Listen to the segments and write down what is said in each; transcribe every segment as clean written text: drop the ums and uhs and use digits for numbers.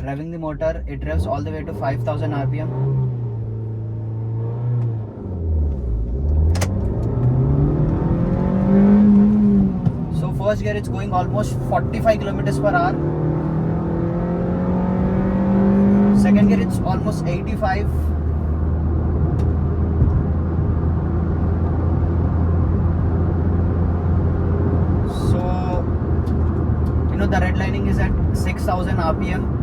Driving the motor, it revs all the way to 5000 rpm. So first gear it's going almost 45 kilometers per hour. Second gear it's almost 85. So the red lining is at 6000 rpm.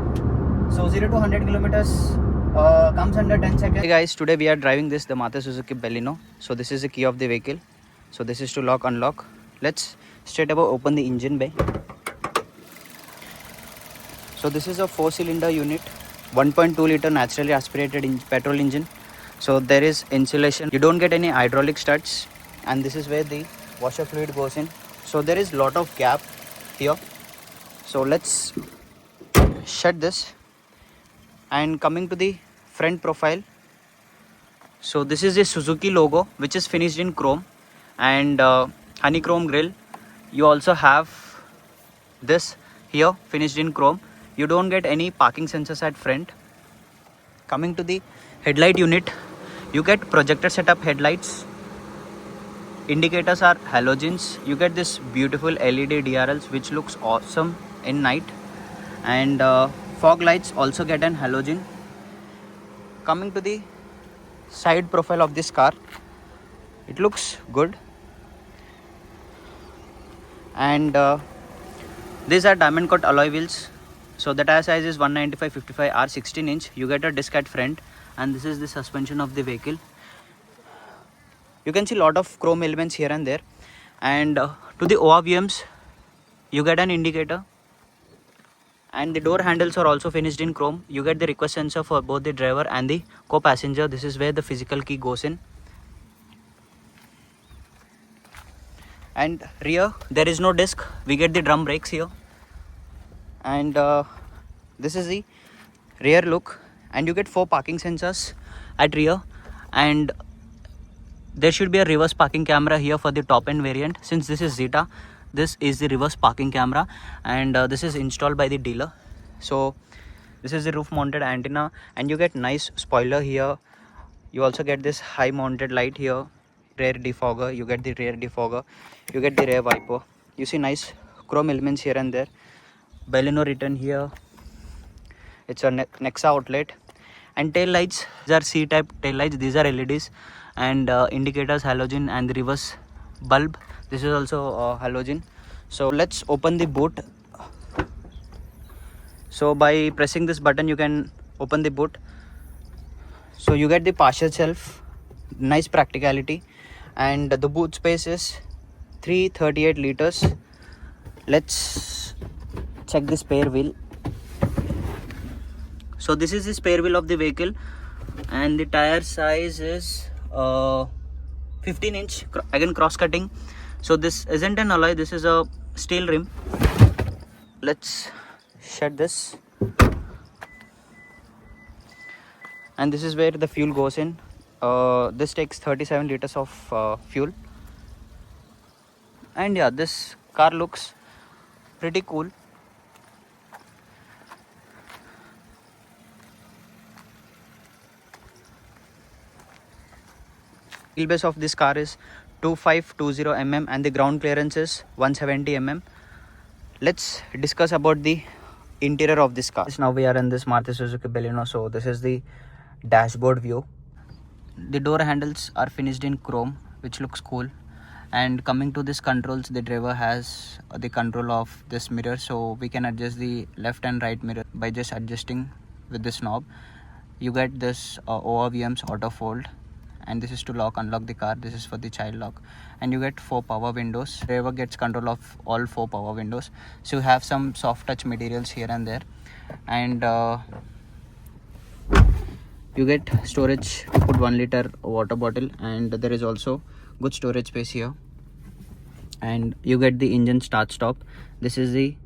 So 0 to 100 kilometers comes under 10 seconds. Hey guys, today we are driving the Maruthi Suzuki Baleno. So this is the key of the vehicle. So this is to lock, unlock. Let's straight away open the engine bay. So this is a 4-cylinder unit, 1.2 liter naturally aspirated petrol engine. So there is insulation. You don't get any hydraulic studs, and this is where the washer fluid goes in. So there is lot of gap here. So let's shut this. And coming to the front profile, so this is a Suzuki logo which is finished in chrome and honeychrome grille. You also have this here finished in chrome. You don't get any parking sensors at front. Coming to the headlight unit, you get projector setup headlights. Indicators are halogens. You get this beautiful LED DRLs which looks awesome in night, and fog lights also get an halogen. Coming to the side profile of this car, it looks good, and these are diamond cut alloy wheels. So the tire size is 195/55 R 16 inch. You get a disc at front, and this is the suspension of the vehicle. You can see a lot of chrome elements here and there, and to the ORVMs you get an indicator, and the door handles are also finished in chrome. You get the request sensor for both the driver and the co-passenger. This is where the physical key goes in. And rear, there is no disc. We get the drum brakes here, and this is the rear look, and you get 4 parking sensors at rear, and there should be a reverse parking camera here for the top end variant. Since this is Zeta, this is the reverse parking camera, and this is installed by the dealer. So this is the roof mounted antenna, and you get nice spoiler here. You also get this high mounted light here, rear defogger. You get the rear defogger, you get the rear wiper. You see nice chrome elements here and there. Baleno written here. It's a nexa outlet. And tail lights, these are C-type tail lights. These are LEDs, and indicators halogen, and the reverse bulb, this is also halogen. So let's open the boot. So by pressing this button you can open the boot. So you get the partial shelf, nice practicality, and the boot space is 338 liters. Let's check the spare wheel. So this is the spare wheel of the vehicle, and the tire size is 15 inch, again cross cutting. So this isn't an alloy, this is a steel rim. Let's shut this, and this is where the fuel goes in. This takes 37 liters of fuel, and yeah, this car looks pretty cool. Wheelbase of this car is 2520 mm, and the ground clearance is 170 mm. Let's discuss about the interior of this car. Now we are in this Maruti Suzuki Baleno. So this is the dashboard view. The door handles are finished in chrome, which looks cool. And coming to this controls, the driver has the control of this mirror, so we can adjust the left and right mirror by just adjusting with this knob. You get this ORVM's auto fold, and this is to lock, unlock the car. This is for the child lock, and you get 4 power windows. Driver gets control of all 4 power windows. So you have some soft touch materials here and there, and you get storage to put 1 liter water bottle, and there is also good storage space here. And you get the engine start stop. This is the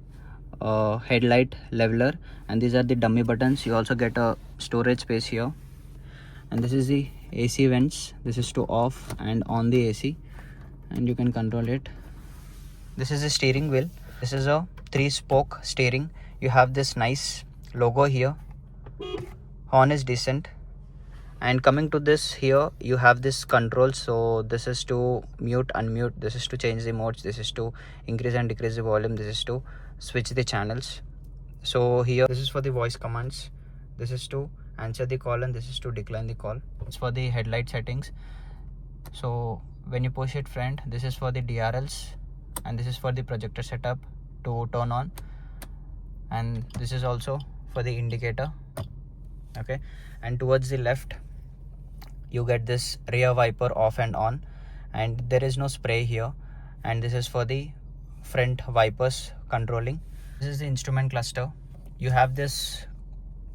headlight leveler, and these are the dummy buttons. You also get a storage space here, and this is the AC vents. This is to off and on the AC, and you can control it. This is the steering wheel. This is a 3-spoke steering. You have this nice logo here. Horn is decent. And coming to this, here you have this control. So this is to mute, unmute, this is to change the modes, this is to increase and decrease the volume, this is to switch the channels. So here this is for the voice commands, this is to answer the call, and this is to decline the call. It's for the headlight settings. So when you push it front, this is for the DRLs, and this is for the projector setup to turn on, and this is also for the indicator. Okay, and towards the left you get this rear wiper off and on, and there is no spray here, and this is for the front wipers controlling. This is the instrument cluster. You have this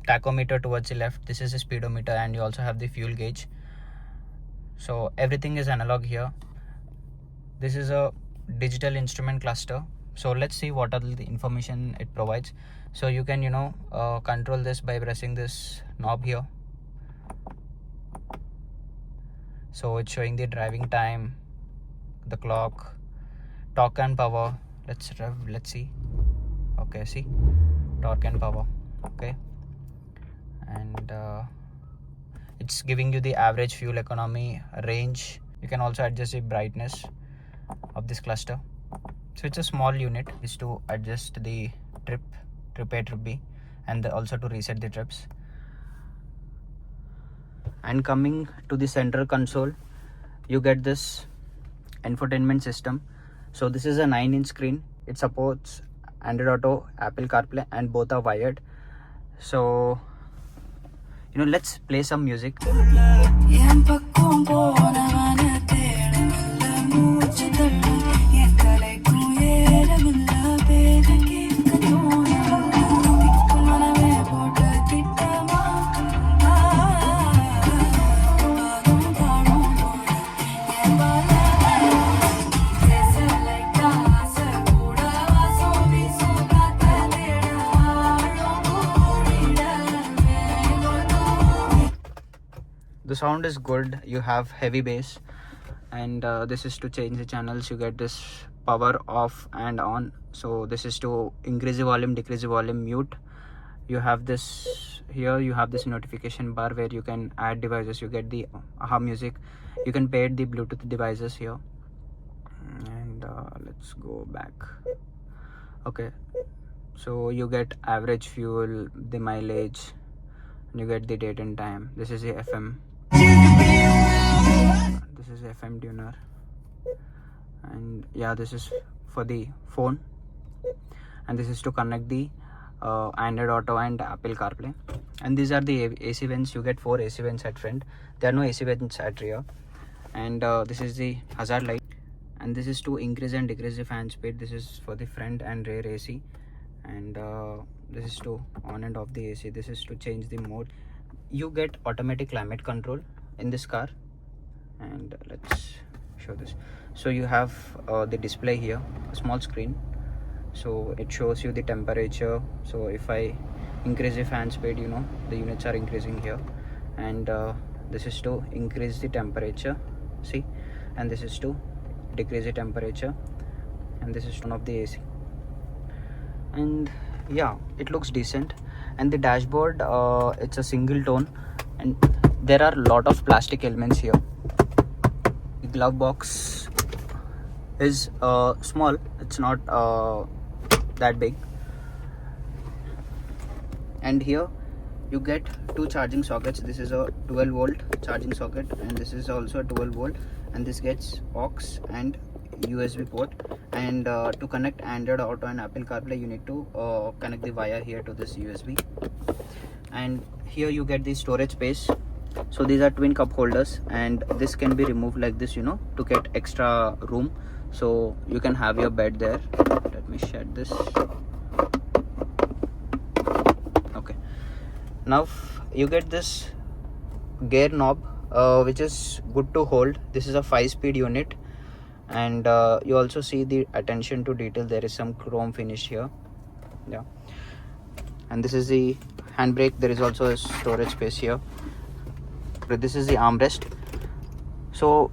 tachometer towards the left, this is a speedometer, and you also have the fuel gauge. So everything is analog here. This is a digital instrument cluster. So let's see what are the information it provides. So you can control this by pressing this knob here. So it's showing the driving time, the clock, torque and power. Let's see. Okay, see, torque and power. Okay, and it's giving you the average fuel economy, range. You can also adjust the brightness of this cluster. So it's a small unit. Is to adjust the trip A, trip B, and also to reset the trips. And coming to the central console, you get this infotainment system. So this is a 9-inch screen. It supports Android Auto, Apple CarPlay, and both are wired. So let's play some music. The sound is good. You have heavy bass, and this is to change the channels. You get this power off and on. So this is to increase the volume, decrease the volume, mute. You have this here, you have this notification bar where you can add devices. You get the AHA music. You can pair the Bluetooth devices here. And let's go back. Okay, so you get average fuel, the mileage, and you get the date and time. This is the FM. This is FM tuner, and yeah, this is for the phone, and this is to connect the Android Auto and Apple CarPlay. And these are the AC vents. You get 4 AC vents at front. There are no AC vents at rear. And this is the hazard light, and this is to increase and decrease the fan speed. This is for the front and rear AC, and this is to on and off the AC. This is to change the mode. You get automatic climate control in this car, and let's show this. So you have the display here, a small screen. So it shows you the temperature. So if I increase the fan speed, the units are increasing here, and this is to increase the temperature, see, and this is to decrease the temperature, and this is one of the AC. And yeah, it looks decent. And the dashboard, it's a single tone, and there are a lot of plastic elements here. The glove box is small, it's not that big. And here you get 2 charging sockets. This is a 12 volt charging socket, and this is also a 12 volt, and this gets aux and USB port. And to connect Android Auto and Apple CarPlay, you need to connect the wire here to this USB. And here you get the storage space. So these are twin cup holders, and this can be removed like this, to get extra room. So you can have your bed there. Let me shut this. Okay, now you get this gear knob, which is good to hold. This is a 5-speed unit, and you also see the attention to detail. There is some chrome finish here. Yeah, and this is the handbrake. There is also a storage space here. This is the armrest. So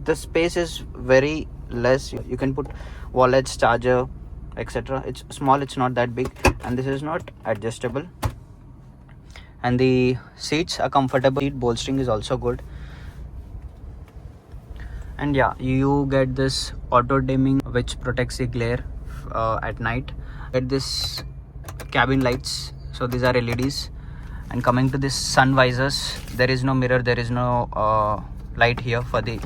the space is very less. You can put wallets, charger, etc. It's small, it's not that big, and this is not adjustable. and the seats are comfortable. Seat bolstering is also good. And yeah, you get this auto dimming which protects the glare at night. Get this cabin lights, so these are LEDs. And coming to this sun visors, there is no mirror, there is no light here for the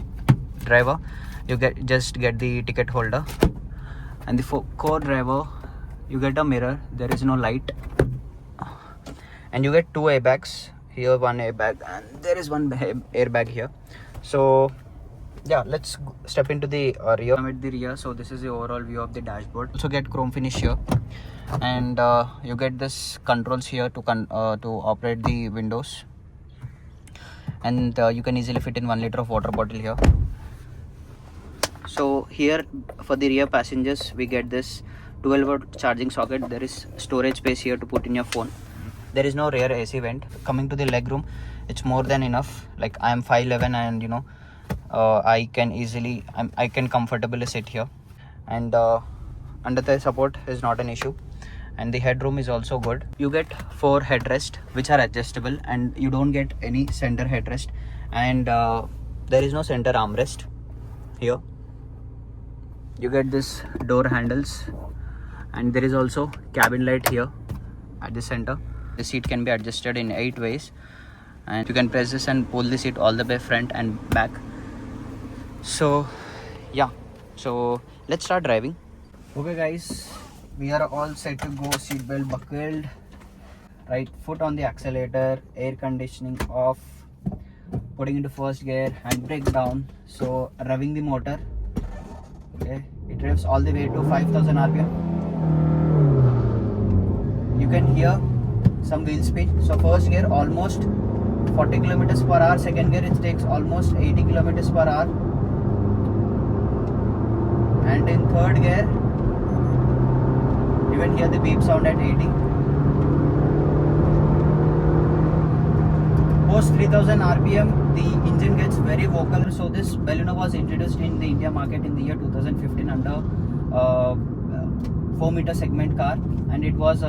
driver. You just get the ticket holder. And the co-driver, you get a mirror, there is no light. And you get two airbags here, one airbag, and there is one airbag here. So yeah, let's step into the rear. I'm at the rear, so this is the overall view of the dashboard. Also get chrome finish here, and you get this controls here to operate the windows. And you can easily fit in 1 liter of water bottle here. So here for the rear passengers, we get this 12-volt charging socket. There is storage space here to put in your phone. There is no rear AC vent. Coming to the legroom, it's more than enough. Like I am 5'11", and you know, I can comfortably sit here. And under the support is not an issue. And the headroom is also good. You get 4 headrests which are adjustable, and you don't get any center headrest. And there is no center armrest here. You get this door handles, and there is also cabin light here at the center. The seat can be adjusted in 8 ways, and you can press this and pull the seat all the way front and back. So yeah, so let's start driving. Okay guys, we are all set to go. Seatbelt buckled, right foot on the accelerator, air conditioning off, putting into first gear, handbrake down. So revving the motor. Okay, it revs all the way to 5000 rpm. You can hear some wheel speed. So first gear almost 40 kilometers per hour. Second gear it takes almost 80 kilometers per hour. And in third gear, you can hear the beep sound at 80. Post 3000 rpm, the engine gets very vocal. So this Baleno was introduced in the India market in the year 2015 under 4-meter segment car, and it was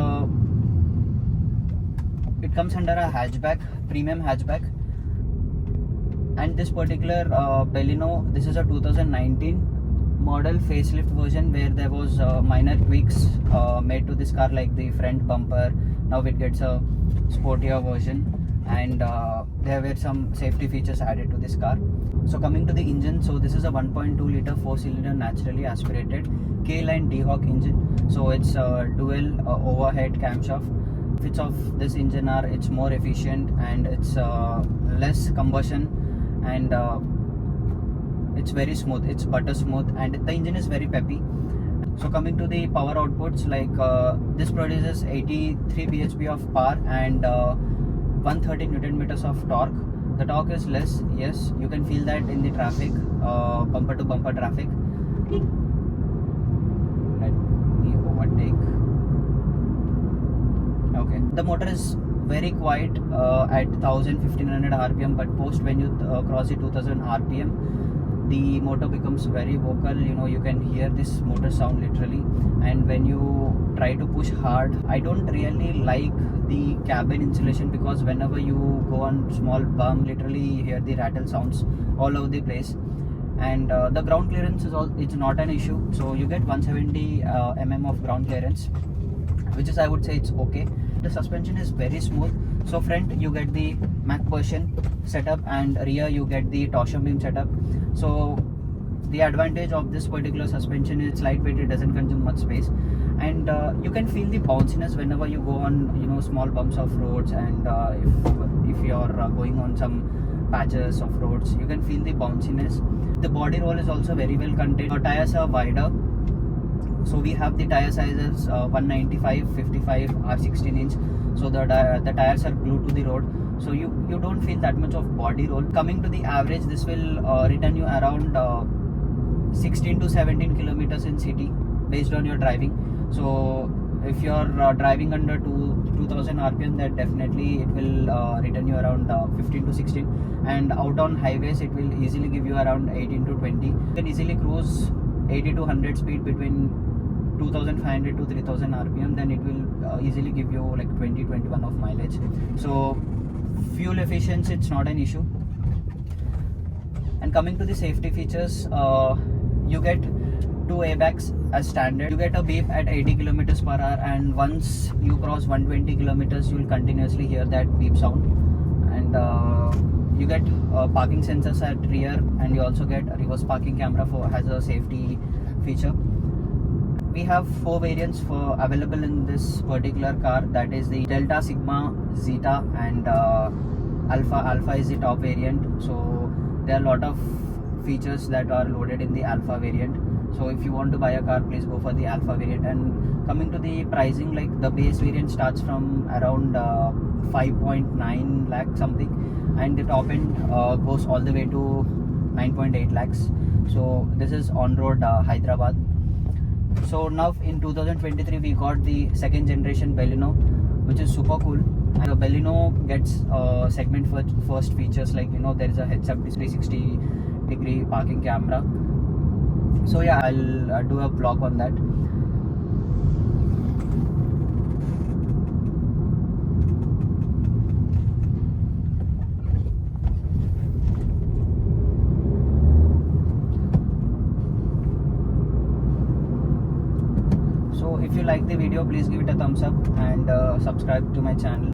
it comes under a hatchback, premium hatchback. And this particular Baleno, this is a 2019 model facelift version, where there was minor tweaks made to this car, like the front bumper. Now it gets a sportier version, and there were some safety features added to this car. So coming to the engine, so this is a 1.2 liter 4-cylinder naturally aspirated K-line D-Hawk engine. So it's a dual overhead camshaft. Benefits of this engine are it's more efficient, and it's less combustion, and it's very smooth. It's butter smooth, and the engine is very peppy. So coming to the power outputs, like this produces 83 bhp of power and 130 newton meters of torque. The torque is less, yes, you can feel that in the traffic, bumper to bumper traffic. Let me overtake. Okay, the motor is very quiet at 1500 rpm, but post when you cross the 2000 rpm, the motor becomes very vocal. You know, you can hear this motor sound literally. And when you try to push hard, I don't really like the cabin insulation, because whenever you go on small bump, literally you hear the rattle sounds all over the place. And the ground clearance is it's not an issue. So you get 170 mm of ground clearance, which is, I would say, it's okay. The suspension is very smooth. So front you get the MacPherson setup, and rear you get the torsion beam setup. So the advantage of this particular suspension is it's lightweight, it doesn't consume much space, and you can feel the bounciness whenever you go on, you know, small bumps of roads. And if you're going on some patches of roads, you can feel the bounciness. The body roll is also very well contained. Our tires are wider. So we have the tire sizes 195, 55, R16 inch. So the tires are glued to the road, so you don't feel that much of body roll. Coming to the average, this will return you around 16 to 17 kilometers in city based on your driving. So if you're driving under 2000 rpm, that definitely it will return you around 15 to 16, and out on highways it will easily give you around 18 to 20. You can easily cruise 80 to 100 speed between 2500 to 3000 rpm, then it will easily give you like 20-21 of mileage. So fuel efficiency, it's not an issue. And coming to the safety features, you get 2 airbags as standard. You get a beep at 80 kilometers per hour, and once you cross 120 kilometers, you will continuously hear that beep sound. And you get parking sensors at rear, and you also get a reverse parking camera has a safety feature. We have 4 variants available in this particular car. That is the Delta, Sigma, Zeta, and Alpha. Alpha is the top variant. So there are a lot of features that are loaded in the Alpha variant. So if you want to buy a car, please go for the Alpha variant. And coming to the pricing, like the base variant starts from around 5.9 lakh something, and the top end goes all the way to 9.8 lakhs. So this is on road Hyderabad. So now in 2023 we got the second generation Baleno, which is super cool. And the Baleno gets segment first features, like there is a heads-up 360-degree parking camera. So yeah, I'll do a vlog on that. So if you like the video, please give it a thumbs up and subscribe to my channel.